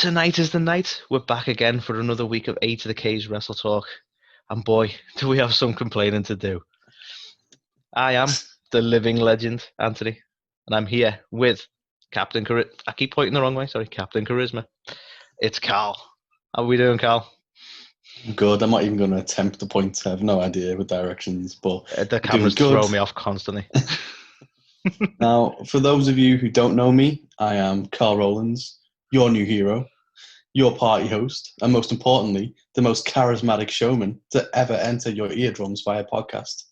Tonight is the night. We're back again for another week of A to the K's Wrestle Talk. And boy, do we have some complaining to do. I am the living legend, Anthony. And I'm here with Captain Charisma. I keep pointing the wrong way. Sorry, Captain Charisma. It's Carl. How are we doing, Carl? Good. I'm not even going to attempt to point. I have no idea with directions, but The cameras throw me off constantly. Now, for those of you who don't know me, I am Carl Rowlands, your new hero, your party host, and most importantly, the most charismatic showman to ever enter your eardrums via podcast.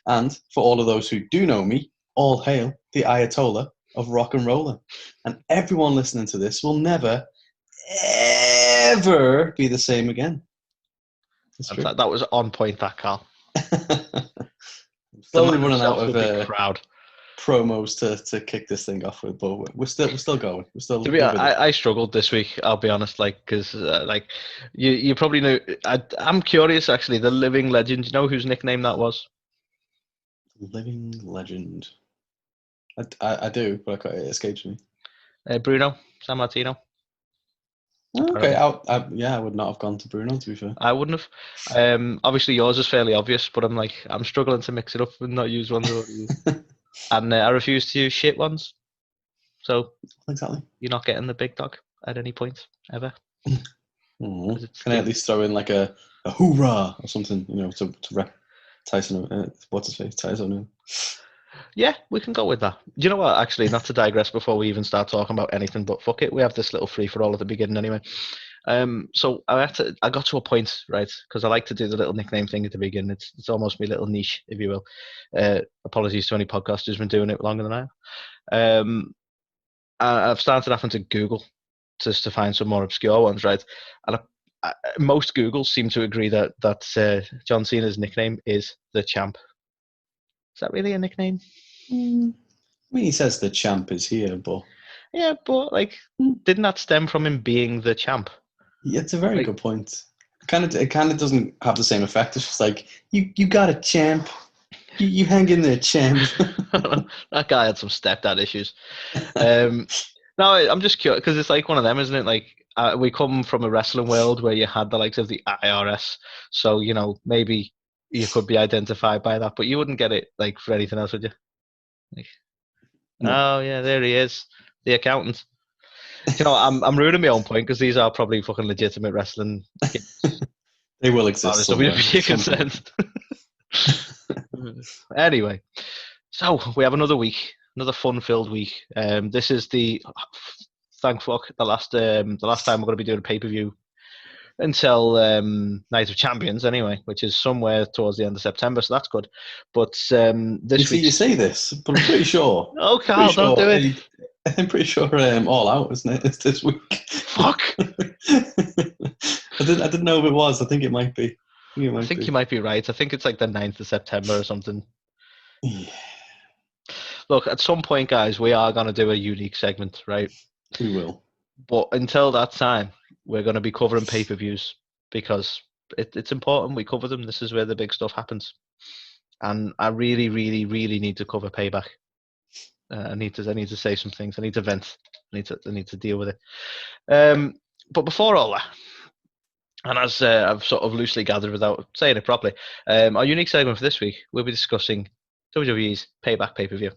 And for all of those who do know me, all hail the Ayatollah of rock and roller. And everyone listening to this will never, ever be the same again. That was on point, that, Carl. Slowly running out of crowd promos to kick this thing off with, but we're still going. We're still. I struggled this week. I'll be honest, because you probably know. I'm curious actually. The living legend. You know whose nickname that was? Living legend. I do, but it escapes me. Bruno Sammartino. Okay, I would not have gone to Bruno, to be fair. I wouldn't have. Obviously, yours is fairly obvious, but I'm struggling to mix it up and not use ones I already use. And I refuse to use shit ones. So exactly, you're not getting the big dog at any point ever. Can I at least throw in like a hoorah or something, to rep Tyson? What's his face? Tyson. Yeah, we can go with that. Do you know what? Actually, not to digress before we even start talking about anything, but fuck it, we have this little free for all at the beginning anyway. So I got to a point, right? Because I like to do the little nickname thing at the beginning. It's almost my little niche, if you will. Apologies to any podcasters who's been doing it longer than I have. I've started having to Google just to find some more obscure ones, right? And most Googles seem to agree that John Cena's nickname is the Champ. Is that really a nickname? I mean, he says the champ is here, but... Yeah, but, didn't that stem from him being the champ? Yeah, it's a very good point. It kind of doesn't have the same effect. It's just like, you got a champ. You hang in there, champ. That guy had some stepdad issues. No, I'm just curious, because it's like one of them, isn't it? We come from a wrestling world where you had the likes of the IRS, so, maybe... you could be identified by that, but you wouldn't get it for anything else, would you? No. Oh yeah, there he is, the accountant. I'm ruining my own point because these are probably fucking legitimate wrestling. They will exist somewhere. Concerned. Anyway, so we have another week, another fun-filled week. This is thank fuck the last time we're going to be doing a pay-per-view until Night of Champions anyway, which is somewhere towards the end of September, so that's good. But this week... You say this, but I'm pretty sure... Oh, Carl, don't do it. I'm pretty sure All Out, isn't it? It's this week. Fuck! I didn't know if it was. I think it might be. I think you might be right. I think it's the 9th of September or something. Yeah. Look, at some point, guys, we are going to do a unique segment, right? We will. But until that time, we're going to be covering pay-per-views because it's important we cover them. This is where the big stuff happens. And I really, really, really need to cover Payback. I need to say some things. I need to vent. I need to deal with it. But before all that, and as I've sort of loosely gathered without saying it properly, our unique segment for this week, we'll be discussing WWE's Payback pay-per-view.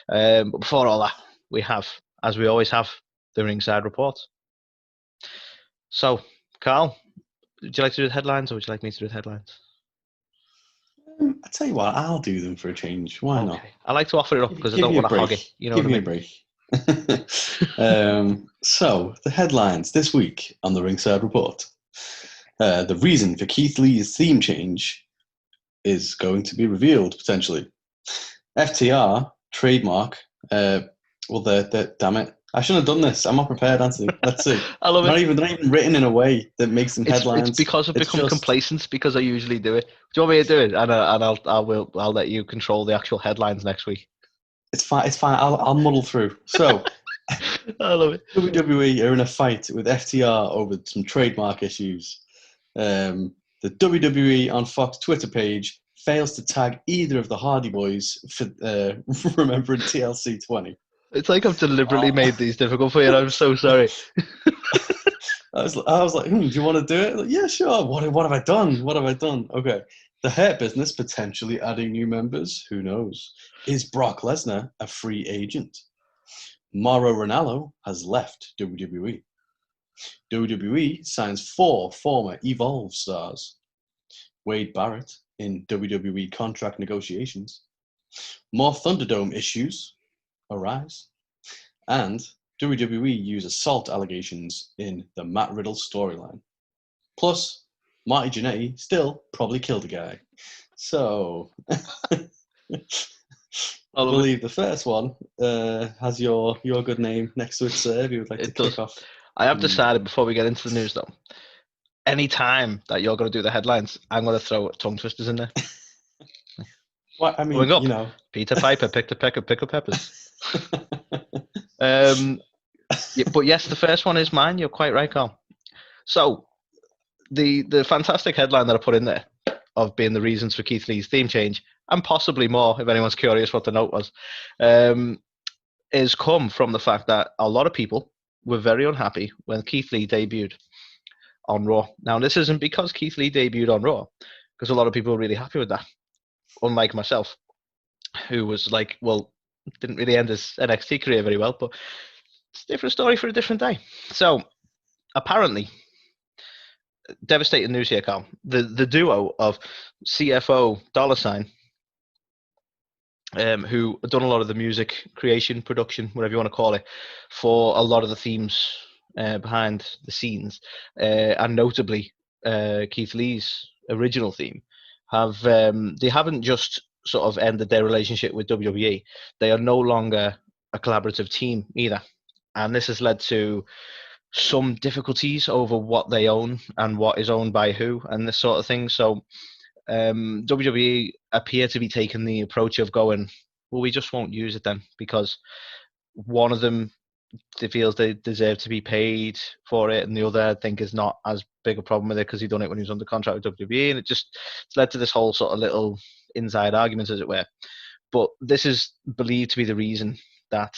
But before all that, we have, as we always have, the Ringside Report. So, Carl, would you like to do the headlines or would you like me to do the headlines? I'll tell you what, I'll do them for a change. Why not? I like to offer it up because I don't want to hog it. You know what I mean? Give me a break. So, the headlines this week on the Ringside Report. The reason for Keith Lee's theme change is going to be revealed, potentially. FTR, trademark. Damn it. I shouldn't have done this. I'm not prepared, Anthony. Let's see. I love it. They're not even written in a way that makes them headlines. It's because I've become complacent because I usually do it. Do you want me to do it? And I'll let you control the actual headlines next week. It's fine. I'll muddle through. So, I love it. WWE are in a fight with FTR over some trademark issues. The WWE on Fox Twitter page fails to tag either of the Hardy Boys for remembering TLC 20. It's like I've deliberately made these difficult for you, and I'm so sorry. I was like, do you want to do it? Like, yeah, sure. What have I done? What have I done? Okay. The Hurt Business potentially adding new members. Who knows? Is Brock Lesnar a free agent? Mauro Ranallo has left WWE. WWE signs 4 former Evolve stars. Wade Barrett in WWE contract negotiations. More Thunderdome issues arise. And WWE use assault allegations in the Matt Riddle storyline. Plus, Marty Jannetty still probably killed a guy. So, I believe the first one has your good name next to it, sir, if you would like to It does. kick off. I have decided before we get into the news, though, any time that you're going to do the headlines, I'm going to throw tongue twisters in there. Well, I mean, Going up, Peter Piper picked a peck of pickled peppers. Yeah, but yes, the first one is mine. You're quite right, Carl. So, the fantastic headline that I put in there of being the reasons for Keith Lee's theme change, and possibly more, if anyone's curious what the note was, is come from the fact that a lot of people were very unhappy when Keith Lee debuted on Raw. Now, this isn't because Keith Lee debuted on Raw, because a lot of people were really happy with that, unlike myself, who was like, well, didn't really end his NXT career very well, but it's a different story for a different day. So, apparently, devastating news here, Carl. The duo of CFO $, who have done a lot of the music creation, production, whatever you want to call it, for a lot of the themes behind the scenes, and notably Keith Lee's original theme, they haven't just sort of ended their relationship with WWE. They are no longer a collaborative team either, and this has led to some difficulties over what they own and what is owned by who and this sort of thing. So WWE appear to be taking the approach of going, well, we just won't use it then, because one of them feels they deserve to be paid for it, and the other, I think, is not as big a problem with it because he done it when he was under contract with WWE, and it's led to this whole sort of little inside argument, as it were. But this is believed to be the reason that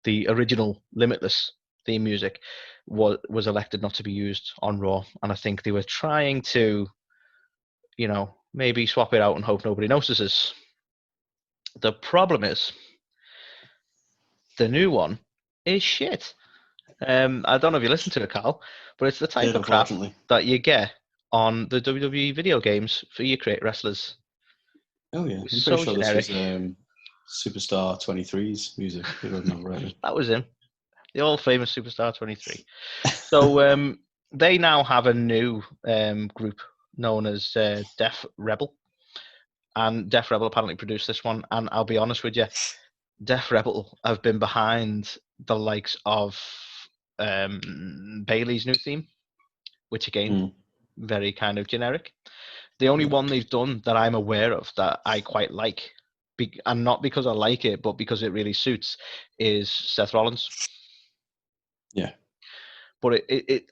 the original Limitless theme music was elected not to be used on Raw, and I think they were trying to, maybe swap it out and hope nobody notices. The problem is, the new one is shit. I don't know if you listened to it, Carl, but it's the type of crap that you get on the WWE video games for your Create Wrestlers. Oh yeah, I'm pretty sure generic. This was Superstar 23's music. That was him, the old famous Superstar 23. So they now have a new group known as Def Rebel, and Def Rebel apparently produced this one. And I'll be honest with you, Def Rebel have been behind the likes of Bayley's new theme, which again, very kind of generic. The only one they've done that I'm aware of that I quite like, and not because I like it, but because it really suits, is Seth Rollins. Yeah. But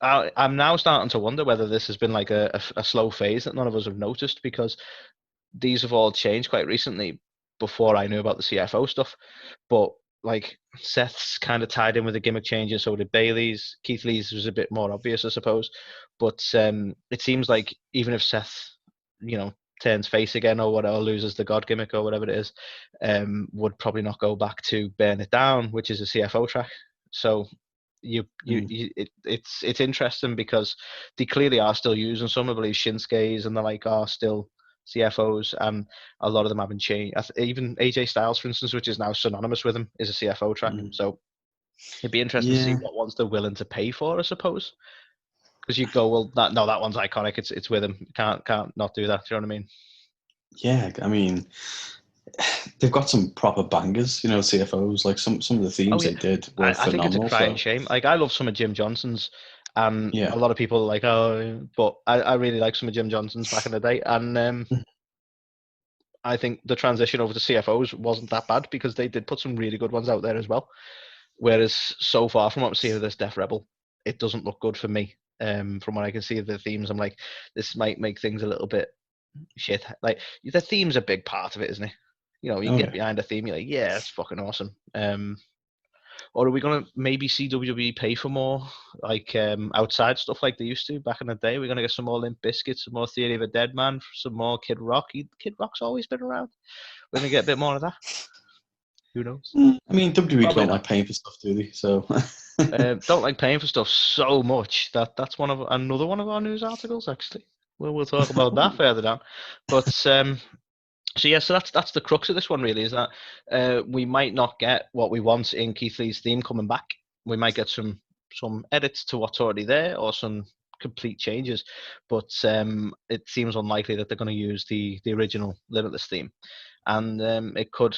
I'm now starting to wonder whether this has been like a slow phase that none of us have noticed, because these have all changed quite recently before I knew about the CFO stuff. But like Seth's kind of tied in with the gimmick changes, so did Bayley's. Keith Lee's was a bit more obvious, I suppose. But it seems like even if Seth, turns face again or whatever, loses the God gimmick or whatever it is, would probably not go back to Burn It Down, which is a CFO track. So it's interesting because they clearly are still using some. I believe Shinsuke's and the like are still CFOs, and a lot of them haven't changed. Even AJ Styles, for instance, which is now synonymous with him, is a CFO track. So it'd be interesting to see what ones they're willing to pay for, I suppose. Because you go, well, that one's iconic. It's with him. Can't not do that. Do you know what I mean? Yeah, I mean, they've got some proper bangers. CFOs, like some of the themes they did were phenomenal. I think it's a crying shame. Like, I love some of Jim Johnson's, and a lot of people are like, oh, but I really like some of Jim Johnson's back in the day, and I think the transition over to CFOs wasn't that bad because they did put some really good ones out there as well. Whereas so far from what I'm seeing of this Def Rebel, it doesn't look good for me. From what I can see of the themes, I'm like, this might make things a little bit shit. Like, the theme's a big part of it, isn't it? You get behind a theme, you're like, yeah, that's fucking awesome. Or are we going to maybe see WWE pay for more, like outside stuff like they used to back in the day? We're going to get some more Limp Bizkit, some more Theory of a Dead Man, some more Kid Rock. Kid Rock's always been around. We're going to get a bit more of that. Who knows? I mean, WWE Probably don't not. like paying for stuff, do they? So Don't like paying for stuff so much that's another one of our news articles actually. We'll talk about that further down. But so that's the crux of this one really, is that we might not get what we want in Keith Lee's theme coming back. We might get some edits to what's already there or some complete changes, but it seems unlikely that they're going to use the original Limitless theme, and it could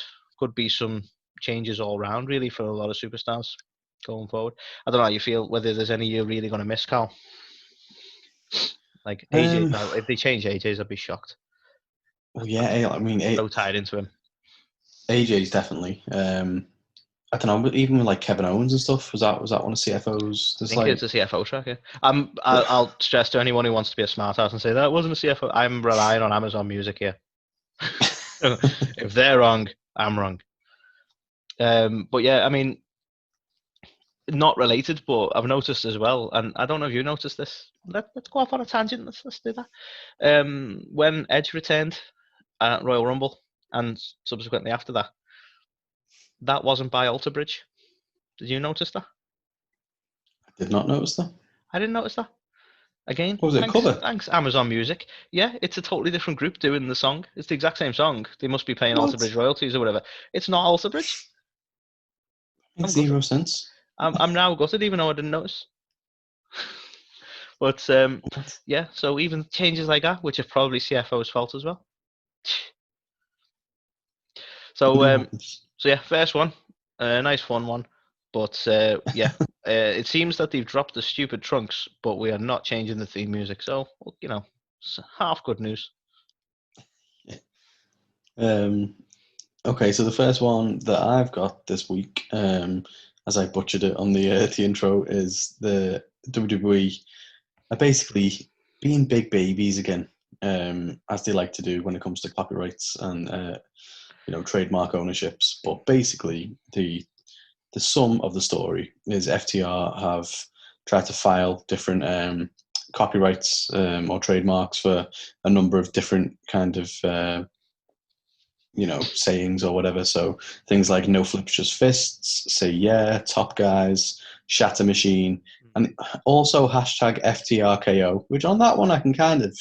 be some changes all around really for a lot of superstars going forward. I don't know how you feel, whether there's any you're really going to miss, Carl. Like AJ, now if they change AJ's, I'd be shocked. well, yeah, I mean, So tied into him. AJ's definitely. I don't know, but even with like Kevin Owens and stuff, was that one of CFO's? I think it's a CFO track. Yeah. I'll stress to anyone who wants to be a smart ass and say that wasn't a CFO. I'm relying on Amazon Music here. If they're wrong, I'm wrong. But yeah, I mean, not related, but I've noticed as well, and I don't know if you noticed this. Let's go off on a tangent. Let's do that. When Edge returned at Royal Rumble, and subsequently after that, that wasn't by Alter Bridge. Did you notice that? I did not notice that. I didn't notice that. Again, What was it, a cover? Thanks, Amazon Music. Yeah, it's a totally different group doing the song. It's the exact same song. They must be paying Alter Bridge royalties or whatever. It's not Alter Bridge. Makes zero sense. I'm now gutted, even though I didn't notice. But yeah, so even changes like that, which are probably CFO's fault as well. So yeah, first one, nice fun one, but yeah, it seems that they've dropped the stupid trunks, but we are not changing the theme music. So you know, it's half good news. Okay, so the first one that I've got this week, as I butchered it on the intro, is the WWE are basically being big babies again, as they like to do when it comes to copyrights and trademark ownerships. But basically, the sum of the story is FTR have tried to file different copyrights or trademarks for a number of different kind of sayings or whatever. So things like no flips, just fists, say yeah, top guys, shatter machine, and also hashtag FTRKO, which on that one I can kind of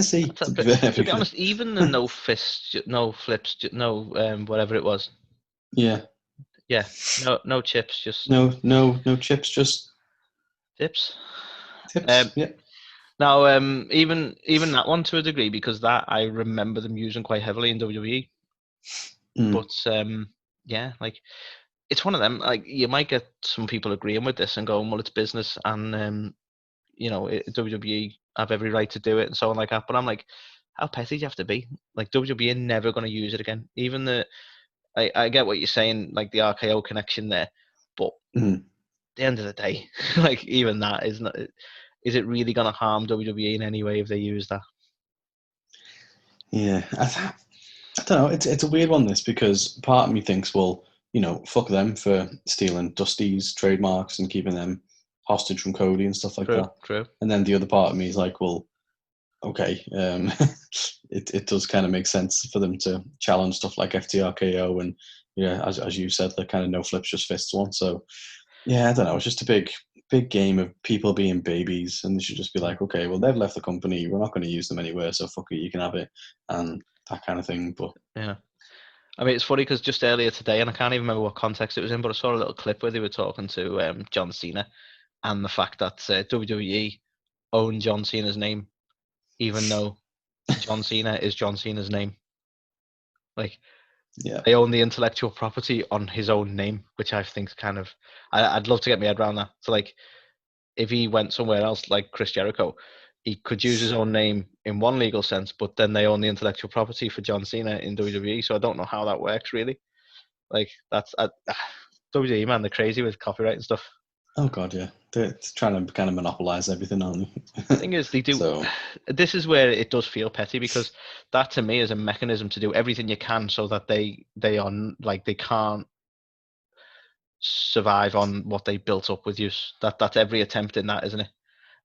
see. To be honest, even the no fists, no flips, no whatever it was. Yeah. Yeah. No chips, just no chips, just tips. Yeah. Now, even that one to a degree, because that I remember them using quite heavily in WWE. But yeah, like it's one of them. Like you might get some people agreeing with this and going, "Well, it's business, and WWE have every right to do it," and so on like that. But I'm like, how petty do you have to be? Like WWE are never going to use it again. Even I get what you're saying, like the RKO connection there, but at the end of the day, like even that is not. Is it really going to harm WWE in any way if they use that? Yeah, I don't know. It's a weird one, this, because part of me thinks, well, fuck them for stealing Dusty's trademarks and keeping them hostage from Cody and stuff like that. True. And then the other part of me is like, well, okay, it does kind of make sense for them to challenge stuff like FTRKO and as you said, the kind of no flips, just fists one. So yeah, I don't know. It's just a big game of people being babies, and they should just be like, okay, well, they've left the company, we're not going to use them anywhere, so fuck it, you can have it, and that kind of thing. But yeah, I mean, it's funny because just earlier today, and I can't even remember what context it was in, but I saw a little clip where they were talking to John Cena and the fact that WWE own John Cena's name, even though John Cena is John Cena's name. Like, yeah, they own the intellectual property on his own name, which I think is kind of, I'd love to get my head around that. So like, if he went somewhere else like Chris Jericho, he could use his own name in one legal sense, but then they own the intellectual property for John Cena in WWE. So I don't know how that works really. Like that's WWE, man, they're crazy with copyright and stuff. Oh god, yeah, they're trying to kind of monopolize everything, aren't they? The thing is, they do. So, this is where it does feel petty, because that to me is a mechanism to do everything you can so that they are like they can't survive on what they built up with use. That's every attempt in that, isn't it?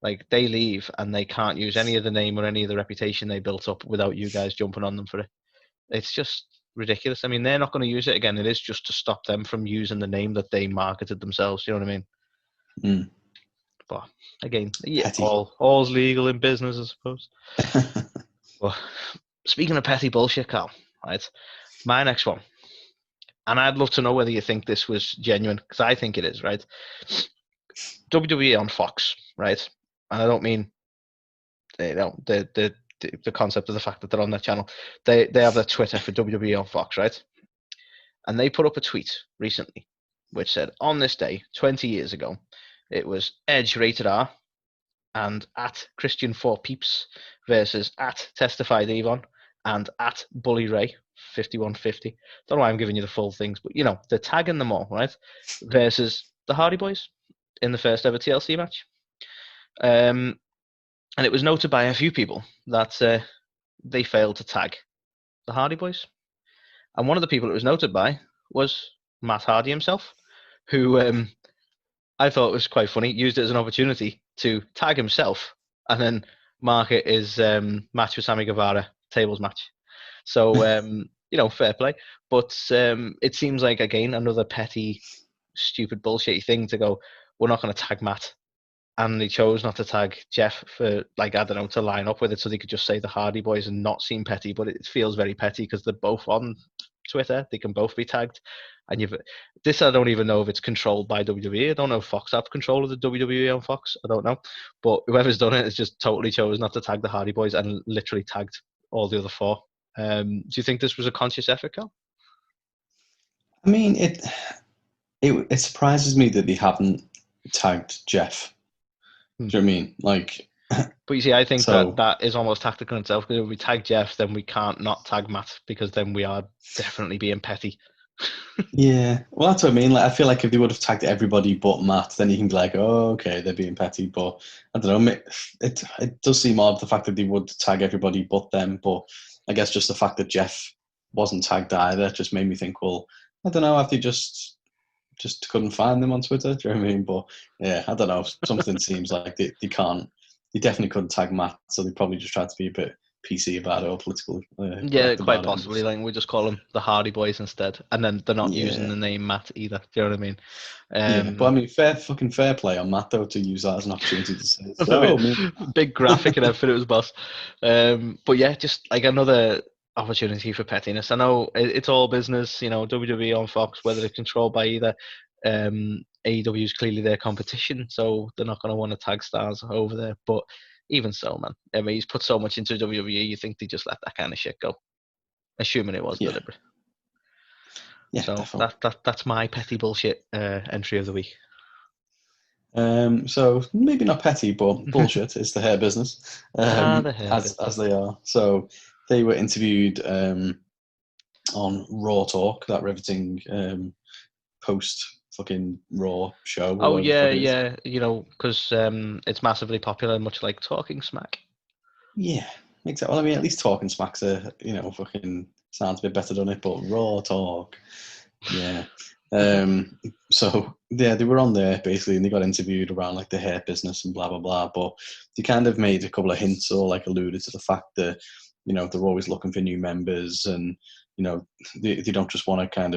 Like they leave and they can't use any of the name or any of the reputation they built up without you guys jumping on them for it. It's just ridiculous. I mean, they're not going to use it again. It is just to stop them from using the name that they marketed themselves. You know what I mean? Mm. But again, yeah, Petty. all's legal in business, I suppose. But speaking of petty bullshit, Carl, right? My next one, and I'd love to know whether you think this was genuine, because I think it is, right? WWE on Fox, right? And I don't mean the concept of the fact that they're on that channel. They have their Twitter for WWE on Fox, right? And they put up a tweet recently which said, on this day, 20 years ago, it was Edge rated R and at Christian 4 Peeps versus at Testify Devon and at Bully Ray 5150. Don't know why I'm giving you the full things, but they're tagging them all, right? Versus the Hardy Boys in the first ever TLC match. And it was noted by a few people that they failed to tag the Hardy Boys. And one of the people it was noted by was Matt Hardy himself, who I thought was quite funny, used it as an opportunity to tag himself and then market his match with Sammy Guevara, tables match. So, fair play. But it seems like, again, another petty, stupid, bullshitty thing to go, we're not going to tag Matt. And they chose not to tag Jeff for, to line up with it so they could just say the Hardy Boys and not seem petty. But it feels very petty because they're both on Twitter. They can both be tagged. And I don't even know if it's controlled by WWE. I don't know if Fox have control of the WWE on Fox. I don't know. But whoever's done it has just totally chose not to tag the Hardy Boys and literally tagged all the other 4. Do you think this was a conscious effort, Cal? I mean, it surprises me that they haven't tagged Jeff. Do you know what I mean? But you see, I think that is almost tactical in itself, because if we tag Jeff, then we can't not tag Matt, because then we are definitely being petty. Yeah, well, that's what I mean. I feel like if they would have tagged everybody but Matt, then you can be like, oh, okay, they're being petty. But I don't know. It does seem odd, the fact that they would tag everybody but them. But I guess just the fact that Jeff wasn't tagged either just made me think, well, I don't know, if they just couldn't find them on Twitter. Do you know what I mean? But yeah, I don't know. Something seems like they can't. They definitely couldn't tag Matt, so they probably just tried to be a bit PC about it or political. Yeah, quite possibly. We just call them the Hardy Boys instead, and then they're not using the name Matt either. Do you know what I mean? Yeah, but I mean, fair play on Matt though, to use that as an opportunity to say, so big graphic and everything. It was boss. But yeah, just another opportunity for pettiness. I know it's all business. WWE on Fox, whether it's controlled by either. AEW is clearly their competition, so they're not going to want to tag stars over there. But even so, man, I mean, he's put so much into WWE, you think they just let that kind of shit go, assuming it was deliberate. Yeah, so definitely. that's my petty bullshit entry of the week. So maybe not petty, but bullshit is the hair business, as they are. So they were interviewed on Raw Talk, that riveting post fucking Raw show. Oh yeah. Because it's massively popular, much like Talking Smack. Yeah, exactly. Well, I mean, at least Talking Smack's fucking sounds a bit better, doesn't it? But Raw Talk, yeah. So yeah, they were on there basically, and they got interviewed around the hair business and blah blah blah. But they kind of made a couple of hints or alluded to the fact that they're always looking for new members, and they don't just want to they're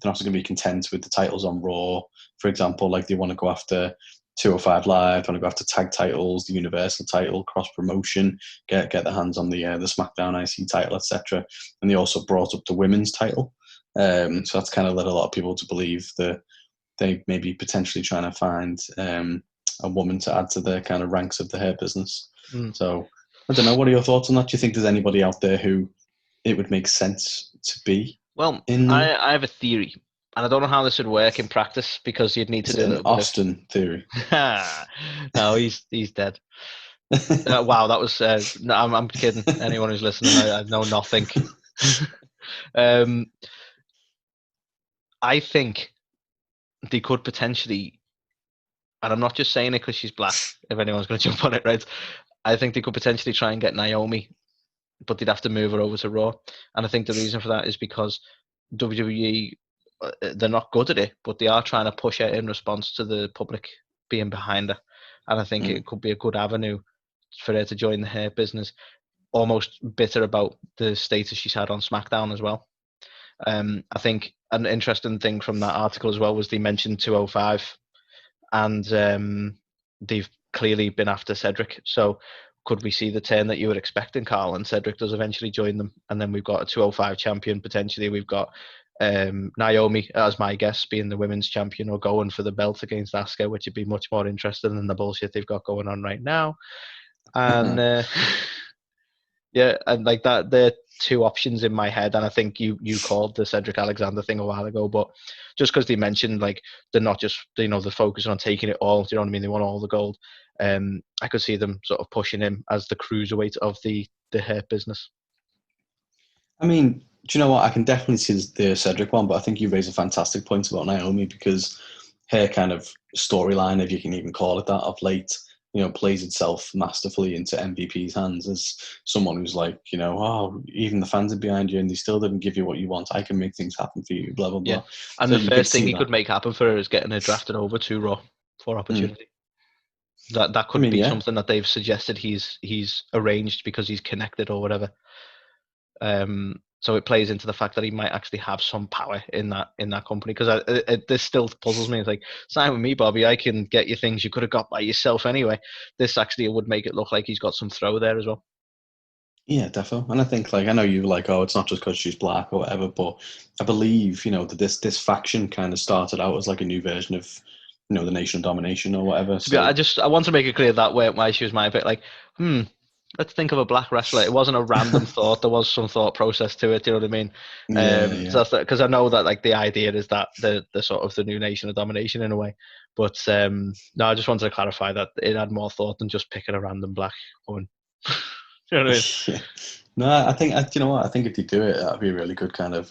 not just going to be content with the titles on Raw, for example. They want to go after 205 Live, want to go after tag titles, the Universal title, cross promotion, get their hands on the SmackDown IC title, etc. And they also brought up the women's title. So that's kind of led a lot of people to believe that they may be potentially trying to find a woman to add to their kind of ranks of the hair business. So I don't know. What are your thoughts on that? Do you think there's anybody out there who it would make sense to be? Well, I have a theory, and I don't know how this would work in practice, because you'd need to do a little Austin theory. No, he's dead. Wow, that was. No, I'm kidding. Anyone who's listening, I know nothing. I think they could potentially, and I'm not just saying it because she's black, if anyone's going to jump on it, right? I think they could potentially try and get Naomi, but they'd have to move her over to Raw. And I think the reason for that is because WWE they're not good at it, but they are trying to push her in response to the public being behind her. And I think it could be a good avenue for her to join the hair business, almost bitter about the status she's had on SmackDown as well. I think an interesting thing from that article as well was they mentioned 205, and they've clearly been after Cedric. So could we see the turn that you were expecting, Carl, and Cedric does eventually join them? And then we've got a 205 champion potentially. We've got Naomi, as my guess, being the women's champion or going for the belt against Asuka, which would be much more interesting than the bullshit they've got going on right now. And yeah, and like that, there are two options in my head, and I think you called the Cedric Alexander thing a while ago, but just because they mentioned like they're not just they're focusing on taking it all, do you know what I mean? They want all the gold. I could see them sort of pushing him as the cruiserweight of the hair business. I mean, do you know what? I can definitely see the Cedric one, but I think you raise a fantastic point about Naomi, because her kind of storyline, if you can even call it that, of late, plays itself masterfully into MVP's hands as someone who's like, oh, even the fans are behind you and they still didn't give you what you want. I can make things happen for you, blah, blah, blah. Yeah. And So the first thing he could make happen for her is getting her drafted over to Raw for opportunity. That could be something that they've suggested he's arranged because he's connected or whatever. So it plays into the fact that he might actually have some power in that company, because this still puzzles me. It's like, sign with me, Bobby. I can get you things you could have got by yourself anyway. This actually would make it look like he's got some throw there as well. Yeah, definitely. And I think, like, I know you were like, oh, it's not just because she's black or whatever, but I believe, that this faction kind of started out as like a new version of, the Nation of Domination or whatever. So I want to make it clear that why she was my pick. Like, let's think of a black wrestler. It wasn't a random thought. There was some thought process to it. Do you know what I mean? Yeah. So that's because I know that like the idea is that the sort of the new Nation of Domination in a way. But no, I just wanted to clarify that it had more thought than just picking a random black woman. Do you know what I mean? Yeah. No, I think, you know what? I think if they do it, that'd be a really good kind of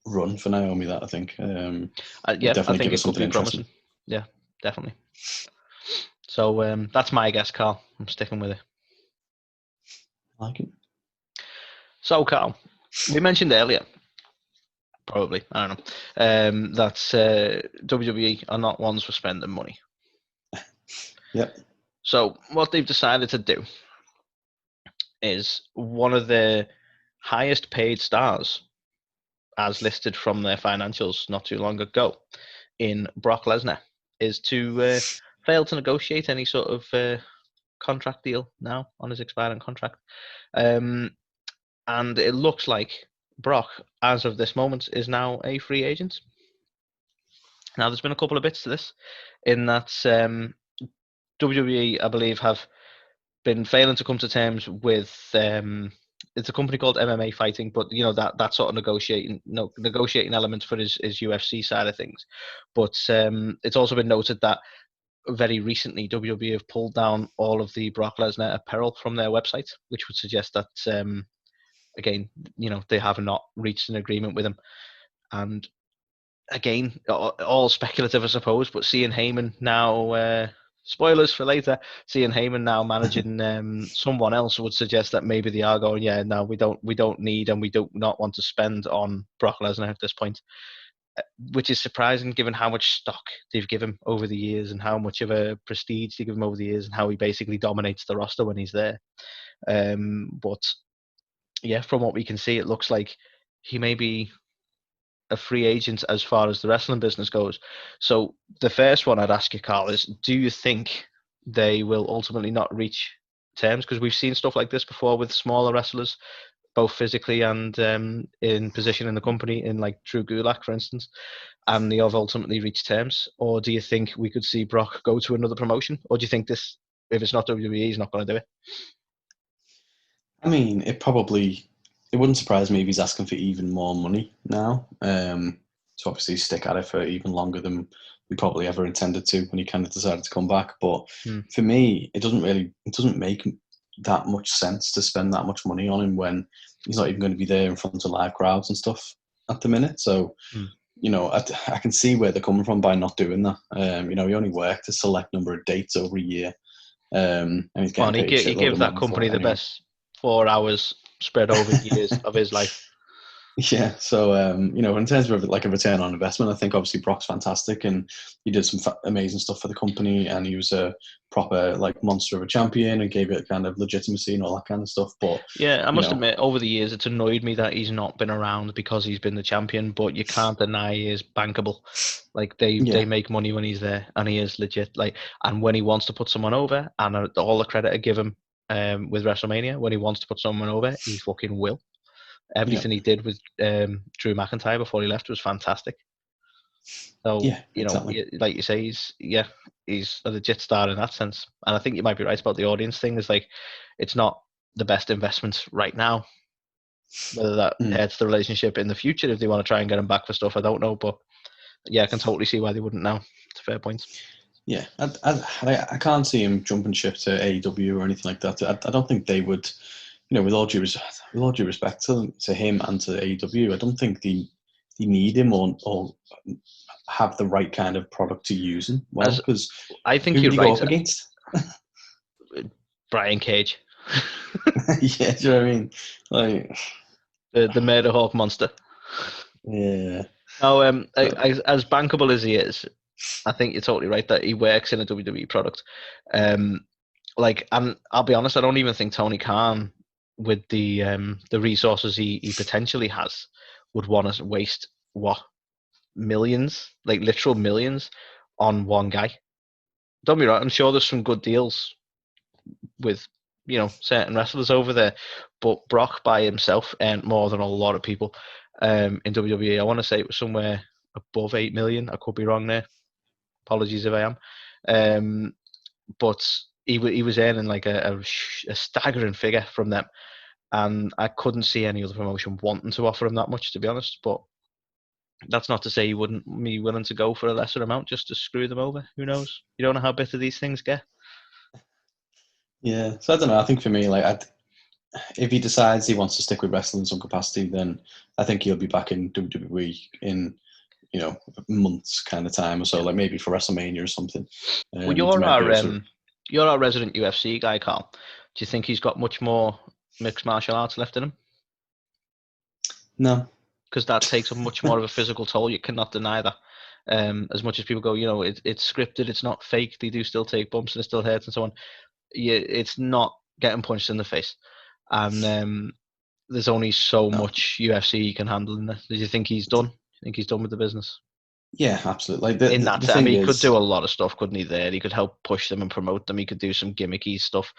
run for Naomi. That I think. Yeah, I think it could be promising. Yeah, definitely. So that's my guess, Carl. I'm sticking with it. I like it. So, Carl, we mentioned earlier, probably, I don't know, that WWE are not ones for spending money. Yep. So what they've decided to do is one of the highest paid stars, as listed from their financials not too long ago, in Brock Lesnar, is to fail to negotiate any sort of contract deal now on his expiring contract. And it looks like Brock, as of this moment, is now a free agent. Now, there's been a couple of bits to this, in that WWE, I believe, have been failing to come to terms with. It's a company called MMA Fighting, but that sort of negotiating element for his UFC side of things. But it's also been noted that very recently WWE have pulled down all of the Brock Lesnar apparel from their website, which would suggest that again, they have not reached an agreement with him. And again, all speculative, I suppose, but seeing Heyman now, spoilers for later, seeing Heyman now managing someone else would suggest that maybe they are going, yeah, no, we don't need and we do not want to spend on Brock Lesnar at this point, which is surprising given how much stock they've given him over the years and how much of a prestige they give him over the years and how he basically dominates the roster when he's there. But yeah, from what we can see, it looks like he may be a free agent as far as the wrestling business goes. So the first one I'd ask you, Carl, is do you think they will ultimately not reach terms? Because we've seen stuff like this before with smaller wrestlers, both physically and in position in the company, in like Drew Gulak, for instance, and they have ultimately reached terms. Or do you think we could see Brock go to another promotion? Or do you think this, if it's not WWE, he's not going to do it? I mean, it wouldn't surprise me if he's asking for even more money now. To obviously stick at it for even longer than we probably ever intended to when he kind of decided to come back. But for me, it doesn't make that much sense to spend that much money on him when he's not even going to be there in front of live crowds and stuff at the minute. So, I can see where they're coming from by not doing that. He only worked a select number of dates over a year. And he's getting paid he gave that company the best 4 hours spread over years of his life. Yeah, so in terms of like a return on investment, I think obviously Brock's fantastic, and he did some amazing stuff for the company, and he was a proper like monster of a champion, and gave it kind of legitimacy and all that kind of stuff. But Yeah, I you must know, admit, over the years, it's annoyed me that he's not been around because he's been the champion. But you can't deny he is bankable. Like they yeah, make money when he's there, and he is legit. Like, and when he wants to put someone over, and all the credit I give him with WrestleMania, when he wants to put someone over, he fucking will. yeah, Everything he did with Drew McIntyre before he left was fantastic. So yeah, exactly. like you say, he's a legit star in that sense. And I think you might be right about the audience thing. Is like, it's not the best investment right now. Whether that Mm. hurts the relationship in the future if they want to try and get him back for stuff, I don't know. But yeah, I can totally see why they wouldn't now. It's a fair point. Yeah, I can't see him jumping ship to AEW or anything like that. I don't think they would. With all due respect to him and to AEW, I don't think they need him or have the right kind of product to use him well. As Because I think who would you're he go right, up against? Brian Cage, Yeah, do you know what I mean? Like, the Murder Hawk monster. yeah, Now, so, as bankable as he is, I think you're totally right that he works in a WWE product. Um, and I'll be honest, I don't even think Tony Khan, with the resources he potentially has, would want to waste what millions, like literal millions, on one guy. Don't be right. I'm sure there's some good deals with certain wrestlers over there, but Brock by himself earned more than a lot of people in WWE. I want to say it was somewhere above 8 million. I could be wrong there. Apologies if I am. But he was earning like a staggering figure from them, and I couldn't see any other promotion wanting to offer him that much, to be honest. But that's not to say he wouldn't be willing to go for a lesser amount just to screw them over. Who knows? You don't know how bitter these things get. yeah. So I don't know. I think for me, like, if he decides he wants to stick with wrestling in some capacity, then I think he'll be back in WWE in months kind of time or so, like maybe for WrestleMania or something. Well, He might be able to. you're our resident UFC guy, Carl. Do you think he's got much more mixed martial arts left in him? No. Because that takes a much more of a physical toll. You cannot deny that. As much as people go, it's scripted, it's not fake. They do still take bumps and it still hurts and so on. Yeah, it's not getting punched in the face, and there's only so No. much UFC he can handle in there. Do you think he's done? Do you think he's done with the business? Yeah, absolutely. Like In the that, I thing mean, he could is, do a lot of stuff, couldn't he? There, he could help push them and promote them. He could do some gimmicky stuff,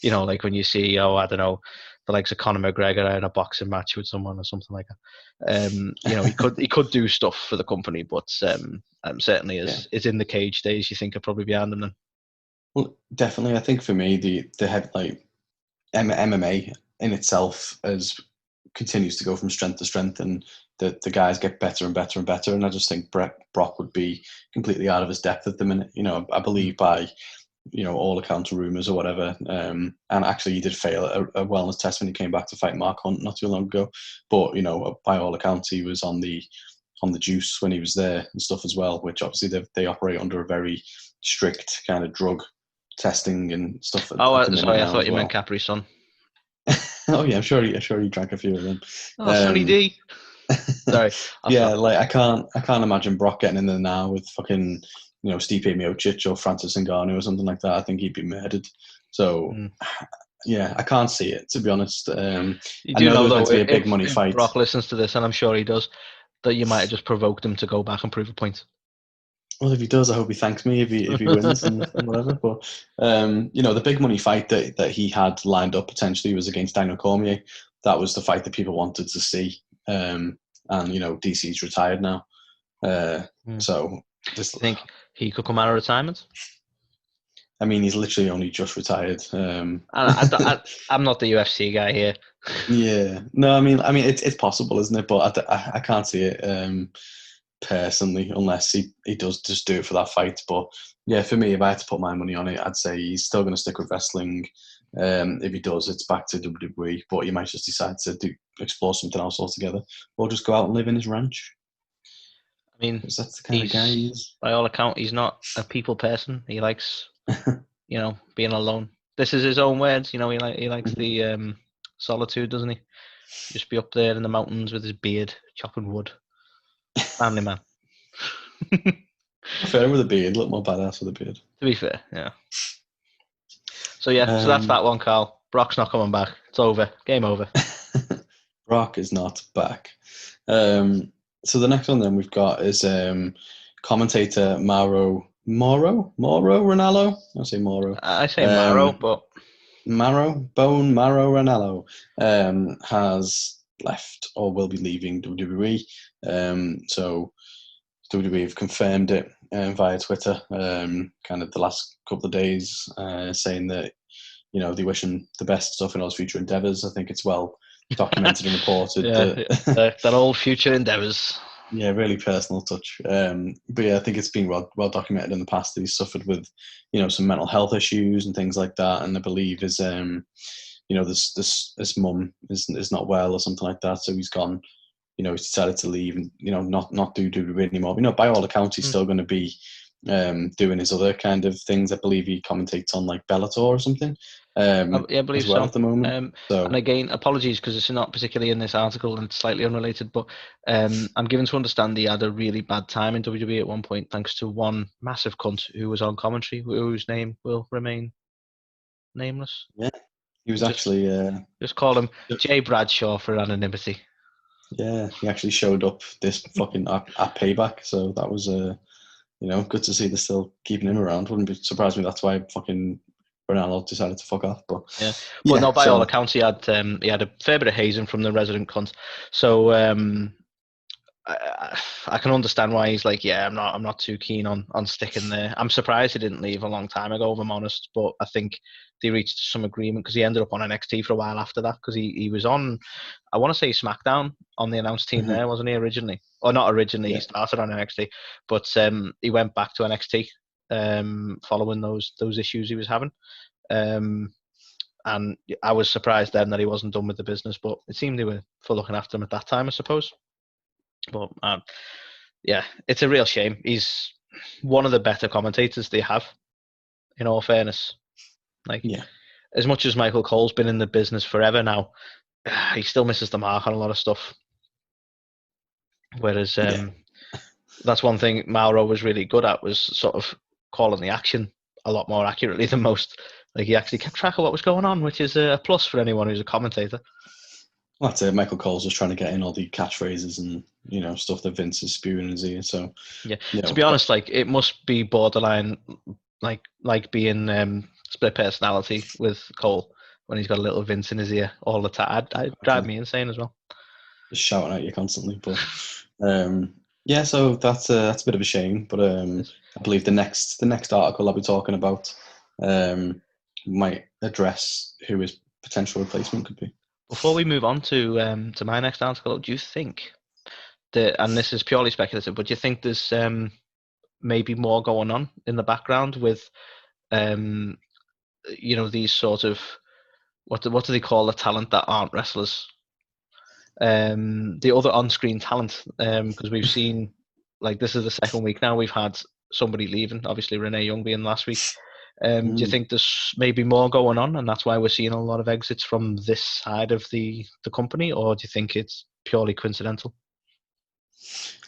like when you see, I don't know, the likes of Conor McGregor in a boxing match with someone or something like that. He could do stuff for the company, but certainly yeah. is in the cage days. You think could probably be behind him then. Well, definitely. I think for me, the head like MMA in itself as continues to go from strength to strength, and the guys get better and better and better. And I just think Brock would be completely out of his depth at the minute. I believe by all accounts, rumors or whatever. And actually, he did fail at a wellness test when he came back to fight Mark Hunt not too long ago. But by all accounts, he was on the juice when he was there and stuff as well. Which obviously they operate under a very strict kind of drug testing and stuff Oh, at the minute sorry, I now thought as you meant well. Capri Sun. Oh yeah, I'm sure he drank a few of them. Oh, Sunny D. Sorry, I'll Yeah, stop. like I can't imagine Brock getting in there now with fucking Stipe Miocic or Francis Ngannou or something like that. I think he'd be murdered. So Mm. yeah, I can't see it, to be honest. You I do know there know was meant though, to be a big money if fight. Brock listens to this, and I'm sure he does, that you might have just provoked him to go back and prove a point. Well, if he does, I hope he thanks me if he wins and whatever. But the big money fight that he had lined up potentially was against Daniel Cormier. That was the fight that people wanted to see. And DC's retired now, Mm. so Do this. you think he could come out of retirement? I mean, he's literally only just retired. I'm not the UFC guy here. Yeah, no, it's possible, isn't it? But I can't see it personally, unless he does just do it for that fight. But yeah, for me, if I had to put my money on it, I'd say he's still going to stick with wrestling. If he does, it's back to WWE. But he might just decide to explore something else altogether, or just go out and live in his ranch, I mean, because that's the kind of guy he's he is. by all account, he's not a people person. He likes, being alone. This is his own words. He likes the solitude, doesn't he? Just be up there in the mountains with his beard, chopping wood. Family man. Fair with a beard, a little more badass with a beard. To be fair, yeah. So yeah, so that's that one, Carl. Brock's not coming back. It's over. Game over. Brock is not back. So the next one then we've got is commentator Mauro Ranallo. I say Mauro. I say Maro, but Bone Mauro Ranallo has left or will be leaving WWE. So WWE have confirmed it via Twitter, kind of the last couple of days, saying that they wish him the best stuff in all his future endeavours. I think it's well documented and reported. That old future endeavours. Yeah, really personal touch. But yeah, I think it's been well documented in the past that he's suffered with, some mental health issues and things like that. And I believe his mum is not well or something like that. So he's gone. He's decided to leave and not do WWE anymore. By all accounts, he's still going to be doing his other kind of things. I believe he commentates on like Bellator or something. I believe as well so at the moment. And again, apologies because it's not particularly in this article and it's slightly unrelated, but I'm given to understand he had a really bad time in WWE at one point thanks to one massive cunt who was on commentary, whose name will remain nameless. Yeah, he was just call him Jay Bradshaw for anonymity. Yeah, he actually showed up this fucking at Payback, so that was good to see they're still keeping him around. Wouldn't be surprised me that's why fucking Ronaldo decided to fuck off. But no, by all accounts, he had a fair bit of hazing from the resident cunt. So I can understand why he's like, I'm not too keen on sticking there. I'm surprised he didn't leave a long time ago, if I'm honest. But I think they reached some agreement because he ended up on NXT for a while after that because he was on, I want to say SmackDown on the announced team there, wasn't he originally? Or not originally, he started on NXT, but he went back to NXT following those issues he was having. And I was surprised then that he wasn't done with the business, but it seemed they were for looking after him at that time, I suppose. But it's a real shame. He's one of the better commentators they have, in all fairness. As much as Michael Cole's been in the business forever now, he still misses the mark on a lot of stuff. Whereas that's one thing Mauro was really good at, was sort of calling the action a lot more accurately than most. Like, he actually kept track of what was going on, which is a plus for anyone who's a commentator. Well, that's it. Michael Cole's just trying to get in all the catchphrases and stuff that Vince is spewing in his ear. So to be honest, like, it must be borderline like being split personality with Cole when he's got a little Vince in his ear all the time. I'd drive me insane as well. Just shouting at you constantly, but so that's a bit of a shame. But I believe the next article I'll be talking about might address who his potential replacement could be. Before we move on to my next article, do you think that, and this is purely speculative, but do you think there's maybe more going on in the background with these sort of what do they call the talent that aren't wrestlers? The other on-screen talent, because we've seen, like, this is the second week now we've had somebody leaving, obviously Renee Young being last week. Do you think there's maybe more going on and that's why we're seeing a lot of exits from this side of the company, or do you think it's purely coincidental?